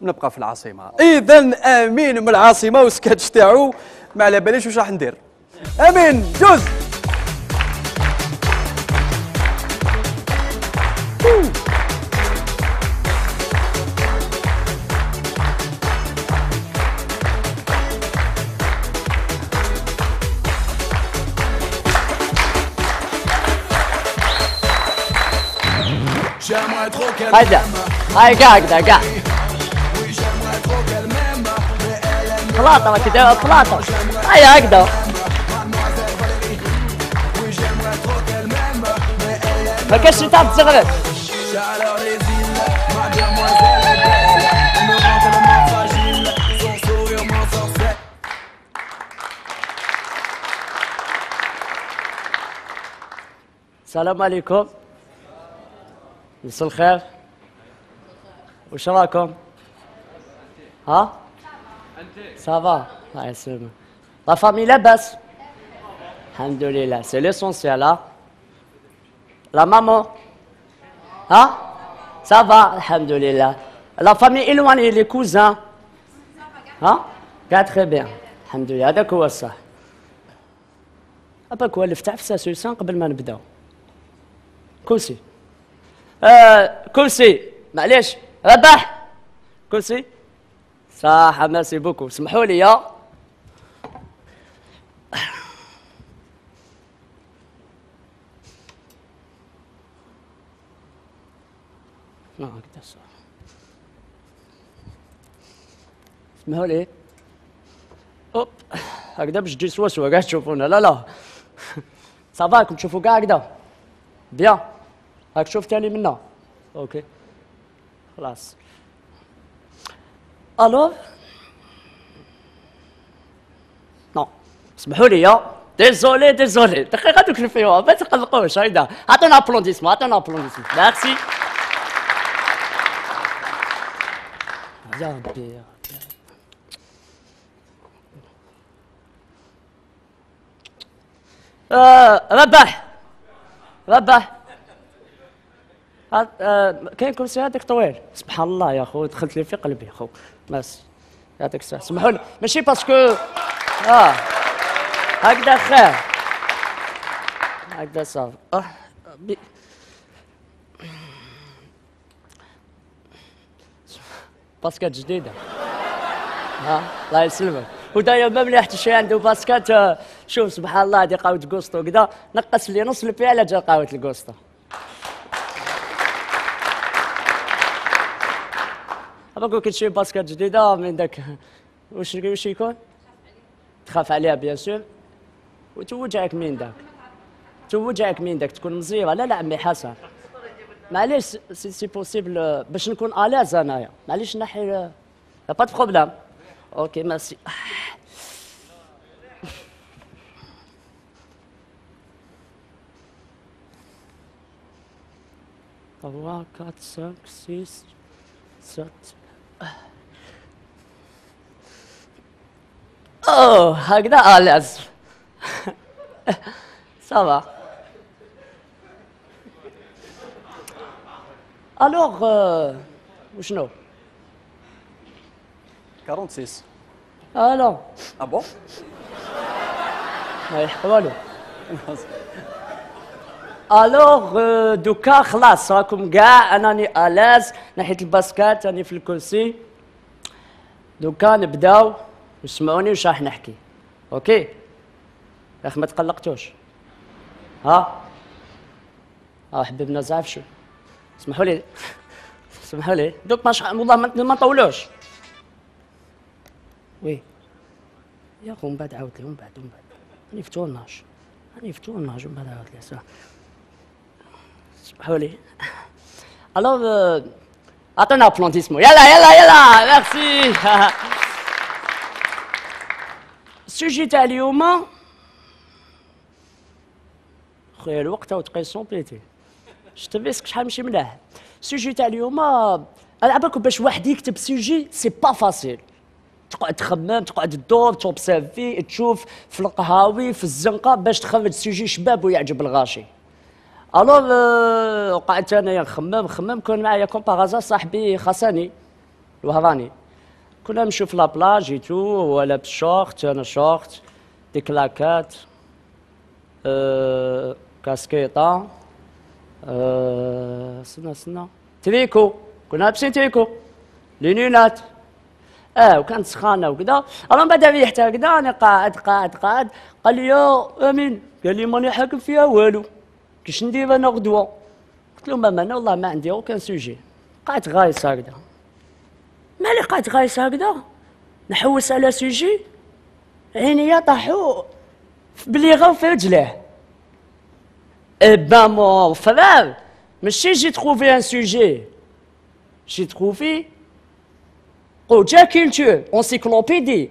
نبقى في العاصمه. اذا امين من العاصمه والسكاتش تاعو ما على باليش واش راح ندير. امين جوز. هيدا هاي قاعد فلاطة ما كده فلاطة هاي هكذا ما كاش تاع تزغرت السلام عليكم. مساء الخير. وش راكم؟ ها؟ صافا الله يسلمك. لا فامي لاباس؟ الحمد لله سي ليسونسيال. ها؟ لا مامون؟ ها؟ صافا الحمد لله. لا فامي إلواني لي كوزان؟ ها؟ قاعد تخي بيان الحمد لله هذاك هو الصح. أباك هو اللي فتح في ساسوسان قبل ما نبداو. كرسي. كرسي معليش ربح كرسي صح. ميرسي بوكو. سمحوا لي يا هكذا صح. سمحوا لي اوب هكذا باش تجي سوا قاعد تشوفونا. لا صافا راكم تشوفوا كاع هكذا بيان. هاك شوف تاني منا. اوكي خلاص. الو نو اسمحوا لي يا ديزولي دقيقه دوك الفيوا ما تقلقوش. هيدا عطونا ابلونديسمون ميرسي. يا ربي ربح كاين كرسي هذاك طويل. سبحان الله يا خو دخلت لي في قلبي خو. ميرسي يعطيك الصحة. سمحوا لي ماشي باسكو هكذا خير هكذا صافي. باسكات جديدة. الله يسلمك. ودايما ما مليحت شي عنده باسكات. شوف سبحان الله هذه قهوة كوستو كذا نقص لي نص البيع على جا قهوة الكوستو. أبغى كل شيء باسكات جديدة من ذاك وش يكون؟ تخاف عليها بيان سور. وتوجعك من ذاك تكون مزيرة. لا عمي حسن معليش سي بوسيبل باش نكون ألاز أنايا. معليش نحي با دو بروبلام. أوكي ميرسي. 3 4 5 6 7 اوه هكذا ألاز. صافا. الوغ وشنو؟ 46. الو بون ما يلحق والو. الوغ دوكا خلاص راكم كاع انني الاز ناحيه الباسكات راني في الكرسي. دوكا نبداو واسمعوني واش راح نحكي. اوكي يا اخي ما تقلقتوش. حبيبنا زعف شو. اسمحوا لي دوك والله ما نطولوش. وي يا اخو من بعد عاود لي من بعد راني في تورناج ومن بعد عاود لي. اسمحوا لي. الوغ عطونا ابلونتيسمون. يلا ميرسي. السوجي تاع اليوم خويا الوقت هاو تقيسون بيتي شفت بيسك شحال ماشي ملاح. السوجي تاع اليوم انا عبالكم باش واحد يكتب سوجي سي با فاسيل. تقعد تخمم تقعد تدور توبسيرفي تشوف في القهاوي في الزنقه باش تخرج سوجي شباب ويعجب الغاشي. الوغ قعدت انايا نخمم كون معايا كومباغازا صاحبي خاصاني الوهراني. كنا نمشيو في لابلاج ايتو، هو لابس شورت انا شورت، دي كلاكات، كاسكيطة، سنة تريكو، كنا لابسين تريكو، لينونات. وكانت سخانه وكذا. الله من بعد ريحتها كذا، انا قاعد قال لي يا امين، قال لي ماني حاكم فيها والو، كيش ندير انا غدوه؟ قلت له ماما انا والله ما عندي اوكان سوجي. قعدت غايص هكذا، مالي قعدت غايص هكذا نحوس على سوجي، عينيا طاحوا بلي غاو في رجليه. با مون فرار، ماشي جي تخوفي ان سوجي، جي تخوفي اوجا كولتور انسيكلوبيدي.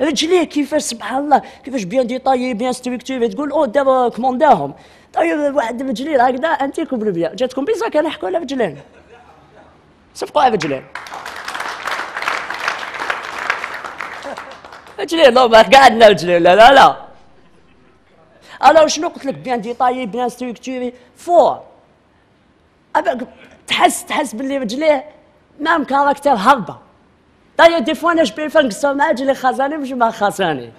رجليه كيفاش سبحان الله، كيفاش بيان ديطايي بيان ستركتوري، تقول او دابا كومونداهم. طيب واحد رجلين هكذا انتيكم بالبيا، جاتكم بيزا كان يحكوا على رجلين، صفقوا على رجلين. رجلين لا ما قعدنا رجلين، لا انا شنو قلت لك بيان ديطايي بيان ستركتوري فور تحس باللي رجليه مام كاركتر هربه. طيب دي فوا انا جبت نقصر مع رجلي خزاني مش مع خزاني.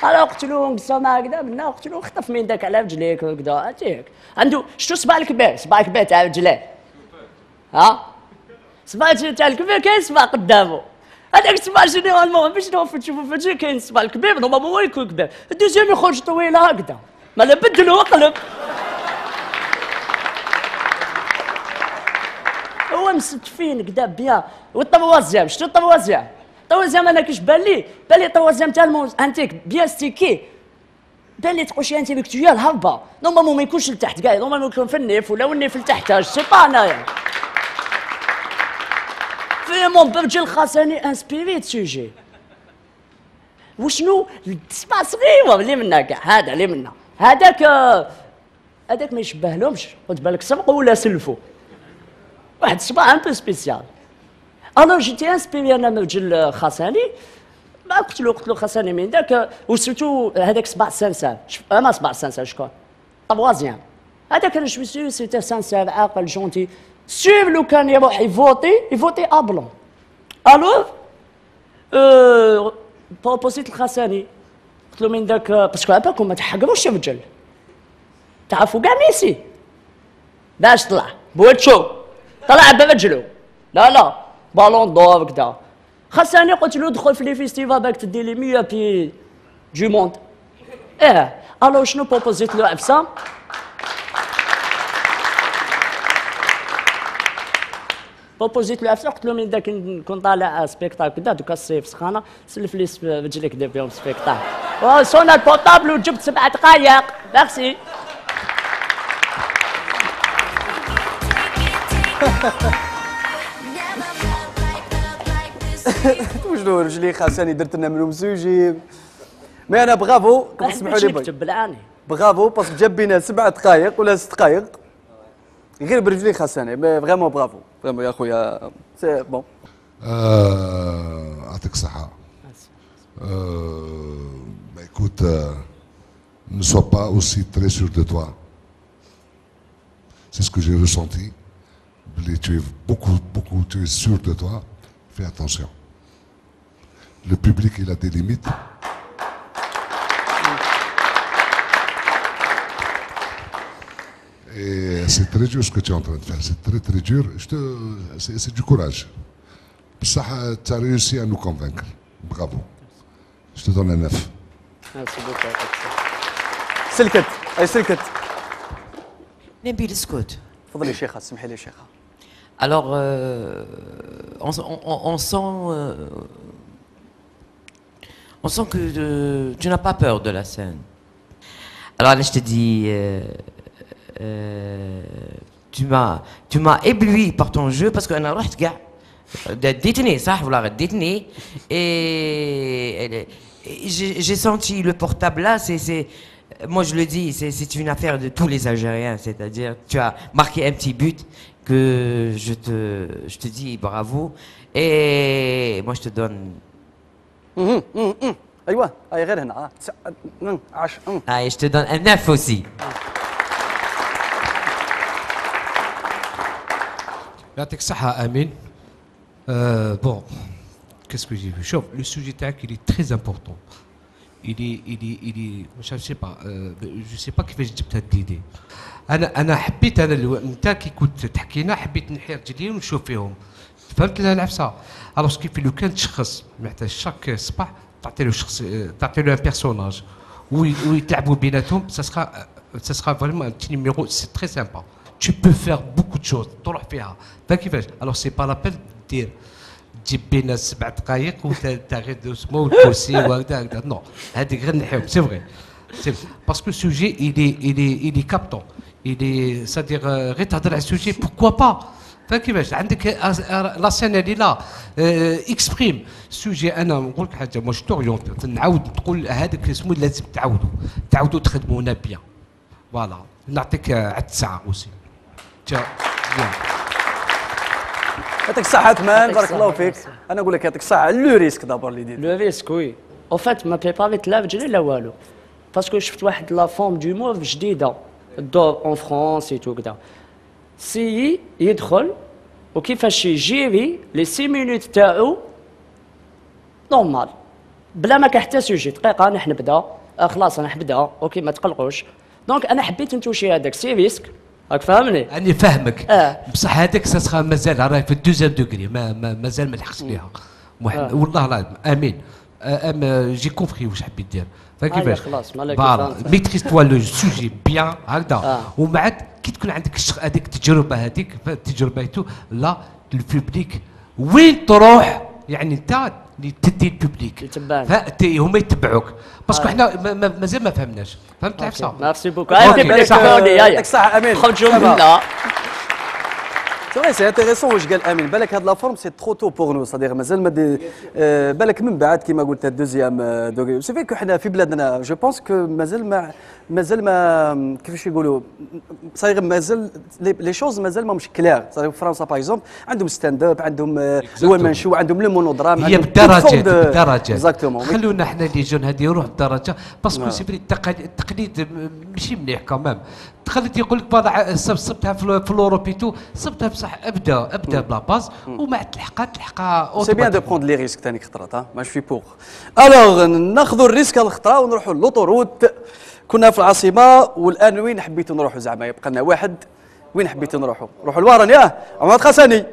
انا قلت له نقصر مع كذا منا، قلت له خطف من داك على رجليك وكذا اتيك. عنده شتو صباع الكبير تاع رجليه، صباع تاع الكبير كاين صباع قدامه، هذاك الصباع جينيرالمون باش تشوفوا في الوجه كاين الصباع الكبير نورمالمون هو يكون كبير، الدوزيام يخرج طويله هكذا، مالا بدلو وقلب. هو مستفين كدا بيان. والطوازيام شنو الطوازيام؟ الطوازيام انا كيش بان لي الطوازيام تاع الموز انتيك بيان ستيكي، بان لي تقول شي انتيليكتويال هربه، نورمالمون ما يكونش لتحت كاع، نورمالمون يكون في النيف ولا والنيف لتحت، سي با انايا. فريمون برجل خاصني انسبيري سوجي. وشنو تسمع صغيره اللي منا كاع، هذا اللي منا هذاك ما يشبهلهمش، خد بالك سبقوا ولا سلفوا. واحد الصباح ان بو سبيسيال. انا جيتي انسبيري انا من رجل خاصاني، ما قلت له خاصاني من ذاك، وسيرتو هذاك صباع سانسان، ما صباع سانسان شكون؟ طوازيام. هذاك انا شوي سير سيتي سانسان عاقل جونتي، سير لو كان يروح يفوتي ابلون. الوغ بروبوزيت الخاصاني، قلت له من ذاك باسكو عباكم ما تحقروش الرجل، تعرفوا كاع ميسي باش طلع بوتشو طلع برجلو، لا بالون دور كدا. خاصني قلت له دخل في لي فيستيفال باك تدي لي 100 بي دو موند. الو شنو بروبوزيت له عفسه؟ بروبوزيت له عفسه، قلت له من ذاك نكون طالع سبيكتاكل كدا دوكا الصيف سخانه، سلف لي رجليك دير بهم سبيكتاكل. صونا البورطابل وجبت 7 دقايق، ميرسي. وشنو رجلي خاصني درت لنا منهم زوجي. مي انا بغافو تسمحوا لي بالعاني بغافو باسكو جاب بينا 7 دقائق ولا 6 دقائق غير برجلي خاصني. مي فريمون برافو فريمون يا خويا سي بون. يعطيك الصحة. Écoute, ne sois pas aussi très sûr de toi. C'est ce que j'ai ressenti. Tu es beaucoup, tu es sûr de toi. Fais attention. Le public, il a des limites. Et c'est très dur ce que tu es en train de faire. C'est très dur. C'est du courage. Ça, tu as réussi à nous convaincre. Bravo. Je te donne un 9. Merci beaucoup. سلكت. نبيل اسكت. تفضلي شيخه، سمحي لي شيخه. Alors, on sent que tu n'as pas peur de la scène. Alors là, je te dis, tu m'as ébloui par ton jeu parce que أنا رحت كاع ديتني صح ولا غديتني et j'ai senti le portable là, moi je le dis, c'est une affaire de tous les Algériens, c'est-à-dire tu as marqué un petit but que je te dis bravo et moi je te donne. ايوه هاي غير هنا 10. Je te donne un 9 aussi. يعطيك الصحة أمين. Bon, qu'est-ce que j'ai vu? شوف le sujet تاعك il est très important. je sais pas كيفاش جبت هاد ليدي. انا حبيت انت كي كنت تحكينا حبيت نحي رجلي ونشوف فيهم. فهمت العفسه؟ الوغ كيف لو كان تشخص معناتها شاك صباح تعطي له شخص، تعطي له ان بيرسوناج ويتلعبوا بيناتهم. ça sera vraiment un petit numéro, c'est très sympa. Tu peux faire beaucoup de choses تروح فيها. فكيفاش؟ الوغ سي با لابيل دير تجيب بين 7 دقائق وانت غير دوسمو وتبوسي وهكذا هكذا. نو هذيك غير نحيهم. سي فري باسكو السوجي il est captant. c'est-à-dire غير تهضر على السوجي بوركوا با. فكيفاش عندك لا سين اللي لا اكسبريم سوجي. انا نقول لك حاجه مش توريونت نعاود نقول هذاك اسمه لازم تعاودوا تخدمونا بيان. فوالا نعطيك عد ساعه اوسي. يعطيك الصحة عثمان، بارك الله فيك. أنا نقول لك يعطيك الصحة. لو ريسك دابور اللي دير. لو ريسك وي. أو فات ما بريباريت لا رجلي لا والو. باسكو شفت واحد لا فورم دو موف جديدة تدور اون فرونس اي تو كدا. سي يدخل وكيفاش يجيري لي 6 مينوت تاعو نورمال بلا ما كان حتى سوجي. دقيقة أنا حنبدا خلاص أنا حنبدا أوكي ما تقلقوش. دونك أنا حبيت نتوشي هذاك سي ريسك. راك فاهمني؟ أنا فاهمك. بصح هذاك ساسخا مازال راهي في الدوزيام دوغري مازال ما لحقش ليها. والله العظيم امين. جي كومبري واش حبيت دير. فكيفاش؟ خلاص فوالا ميتريز توا لو سوجي بيان هكذا. ومن بعد كي تكون عندك هذيك التجربه هذيك تجربته لا البوبليك وين تروح يعني انت اللي تدي البوبليك هما يتبعوك. باسكو حنا مازال ما فهمناش. فهمت العفسه؟ ميرسي بوكو. يعطيك الصحة امين. خرجوا منا. سي فري سي انتيريسون واش قال امين. بالك هاد لا فورم سي ترو تو بور نو صديق مازال ما بالك من بعد كيما قلت الدوزيام دوغي. سي فيك حنا في بلادنا جو بونس كو مازال ما كيفاش يقولوا صاير مازال لي شوز مازال ما مش كلير. صاير في فرنسا باغ اكزومبل عندهم ستاند اب، عندهم الوان منشو، عندهم لو مونودرام. هي بالدرجات اكزاكتومون. خلونا حنا لي جون هادي يروح بالدرجه باسكو سي فري التقليد ماشي مليح كمان. خليت يقول لك بعض صبتها في الاوروبيتو صبتها بصح ابدا بلا باز ومع تلحقها سي بيان دو بروند لي ريسك ثاني خطرات. ما شفي بوغ. الوغ ناخذوا الريسك هذه الخطره ونروحوا لوطوروت. كنا في العاصمه والان وين حبيتوا نروحوا؟ زعما يبقى لنا واحد. وين حبيتوا نروحوا؟ نروحوا لوران ياه عماد خساني.